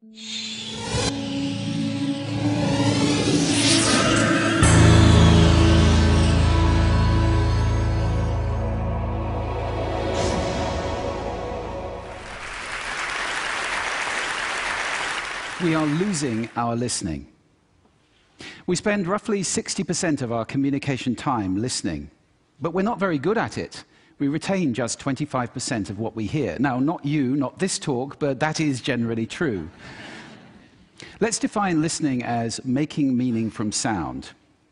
We are losing our listening. We spend roughly 60% of our communication time listening, but we're not very good at it. We retain just 25% of what we hear. Now, not you, not this talk, but that is generally true. Let's define listening as making meaning from sound.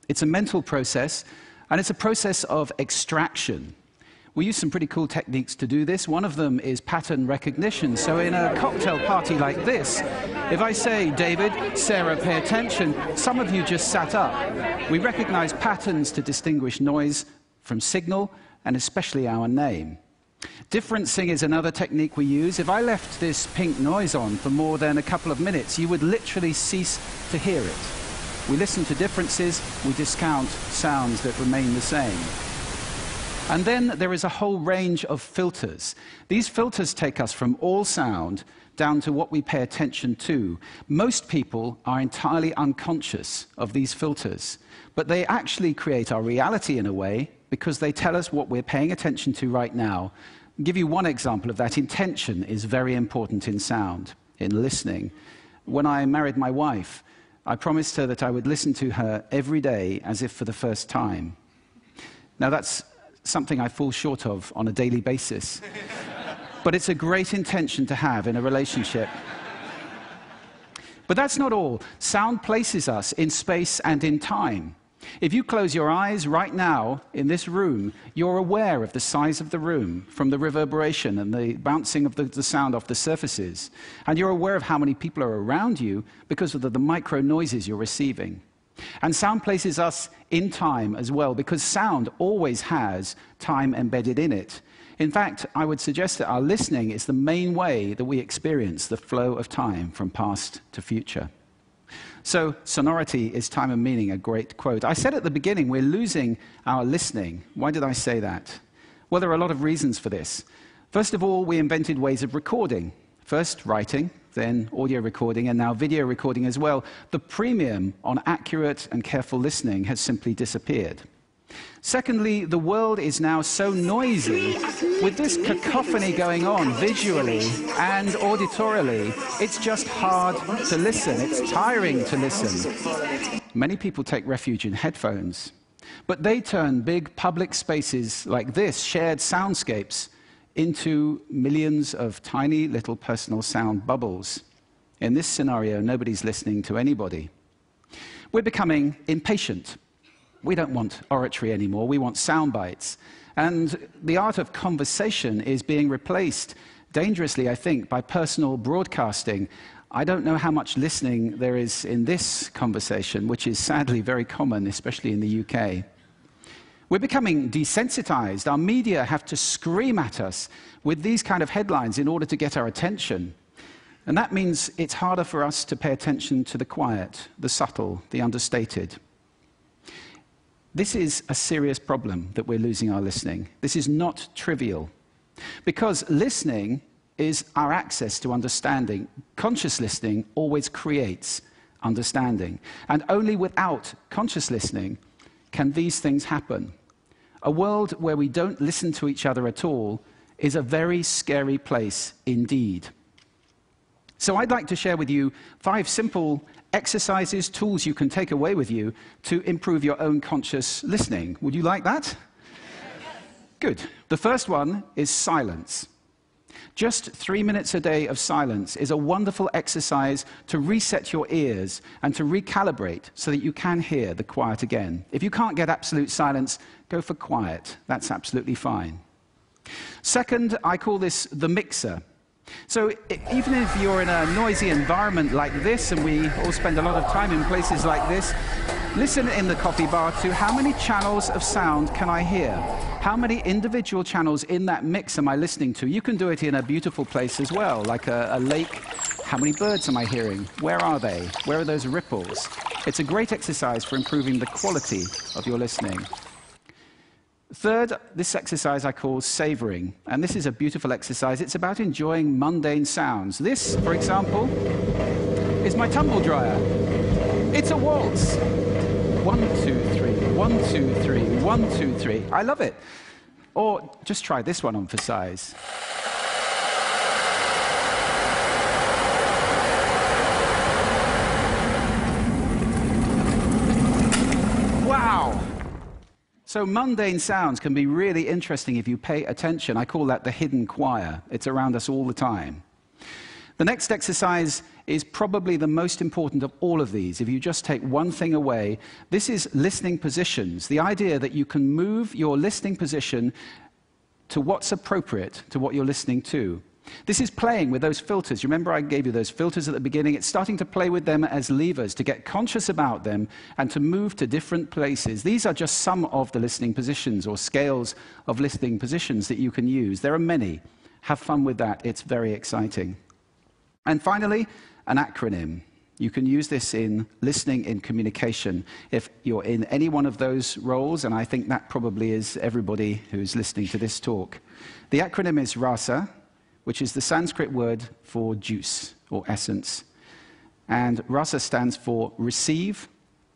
It's a mental process, and it's a process of extraction. We use some pretty cool techniques to do this. One of them is pattern recognition. So in a cocktail party like this, if I say, David, Sarah, pay attention, some of you just sat up. We recognize patterns to distinguish noise from signal, and especially our name. Differencing is another technique we use. If I left this pink noise on for more than a couple of minutes, you would literally cease to hear it. We listen to differences, we discount sounds that remain the same. And then there is a whole range of filters. These filters take us from all sound down to what we pay attention to. Most people are entirely unconscious of these filters, but they actually create our reality in a way because they tell us what we're paying attention to right now. I'll give you one example of that. Intention is very important in sound, in listening. When I married my wife, I promised her that I would listen to her every day as if for the first time. Now that's something I fall short of on a daily basis. But it's a great intention to have in a relationship. But that's not all. Sound places us in space and in time. If you close your eyes right now in this room, you're aware of the size of the room from the reverberation and the bouncing of the sound off the surfaces. And you're aware of how many people are around you because of the micro noises you're receiving. And sound places us in time as well, because sound always has time embedded in it. In fact, I would suggest that our listening is the main way that we experience the flow of time from past to future. So, sonority is time and meaning, a great quote. I said at the beginning, we're losing our listening. Why did I say that? Well, there are a lot of reasons for this. First of all, we invented ways of recording. First, writing, then audio recording, and now video recording as well. The premium on accurate and careful listening has simply disappeared. Secondly, the world is now so noisy, with this cacophony going on visually and auditorily, it's just hard to listen. It's tiring to listen. Many people take refuge in headphones, but they turn big public spaces like this, shared soundscapes, into millions of tiny little personal sound bubbles. In this scenario, nobody's listening to anybody. We're becoming impatient. We don't want oratory anymore, we want sound bites. And the art of conversation is being replaced, dangerously, I think, by personal broadcasting. I don't know how much listening there is in this conversation, which is sadly very common, especially in the UK. We're becoming desensitized. Our media have to scream at us with these kind of headlines in order to get our attention. And that means it's harder for us to pay attention to the quiet, the subtle, the understated. This is a serious problem that we're losing our listening. This is not trivial. Because listening is our access to understanding. Conscious listening always creates understanding. And only without conscious listening can these things happen. A world where we don't listen to each other at all is a very scary place indeed. So I'd like to share with you 5 simple exercises, tools you can take away with you to improve your own conscious listening. Would you like that? Yes. Good. The first one is silence. Just 3 minutes a day of silence is a wonderful exercise to reset your ears and to recalibrate so that you can hear the quiet again. If you can't get absolute silence, go for quiet. That's absolutely fine. Second, I call this the mixer. So even if you're in a noisy environment like this, and we all spend a lot of time in places like this, listen in the coffee bar to how many channels of sound can I hear? How many individual channels in that mix am I listening to? You can do it in a beautiful place as well, like a lake. How many birds am I hearing? Where are they? Where are those ripples? It's a great exercise for improving the quality of your listening. Third, this exercise I call savoring, and this is a beautiful exercise. It's about enjoying mundane sounds. This, for example, is my tumble dryer. It's a waltz. 1, 2, 3, 1, 2, 3, 1, 2, 3. I love it. Or just try this one on for size. Wow! So mundane sounds can be really interesting if you pay attention. I call that the hidden choir. It's around us all the time. The next exercise is probably the most important of all of these. If you just take one thing away, this is listening positions. The idea that you can move your listening position to what's appropriate to what you're listening to. This is playing with those filters. Remember I gave you those filters at the beginning? It's starting to play with them as levers, to get conscious about them and to move to different places. These are just some of the listening positions or scales of listening positions that you can use. There are many. Have fun with that. It's very exciting. And finally, an acronym. You can use this in listening, in communication. If you're in any one of those roles, and I think that probably is everybody who's listening to this talk. The acronym is RASA, which is the Sanskrit word for juice or essence. And RASA stands for receive,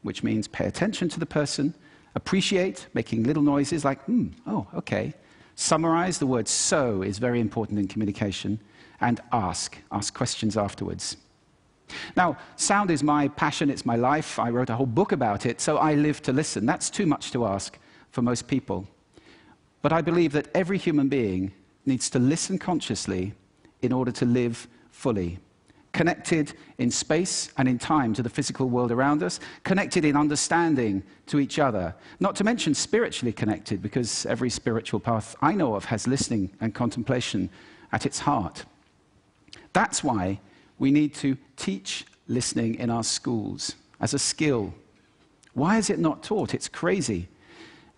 which means pay attention to the person, appreciate, making little noises like, oh, okay. Summarize, the word so is very important in communication, and ask questions afterwards. Now, sound is my passion, it's my life. I wrote a whole book about it, so I live to listen. That's too much to ask for most people. But I believe that every human being needs to listen consciously in order to live fully. Connected in space and in time to the physical world around us, connected in understanding to each other, not to mention spiritually connected, because every spiritual path I know of has listening and contemplation at its heart. That's why we need to teach listening in our schools as a skill. Why is it not taught? It's crazy.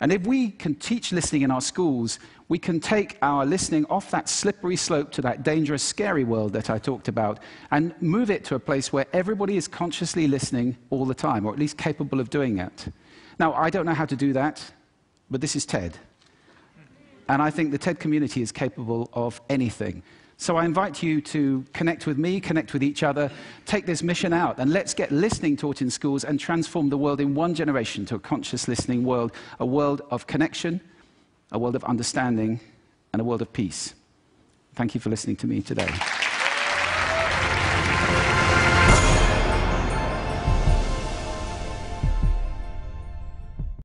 And if we can teach listening in our schools, we can take our listening off that slippery slope to that dangerous, scary world that I talked about and move it to a place where everybody is consciously listening all the time, or at least capable of doing it. Now, I don't know how to do that, but this is TED. And I think the TED community is capable of anything. So I invite you to connect with me, connect with each other, take this mission out, and let's get listening taught in schools and transform the world in one generation to a conscious listening world, a world of connection, a world of understanding, and a world of peace. Thank you for listening to me today.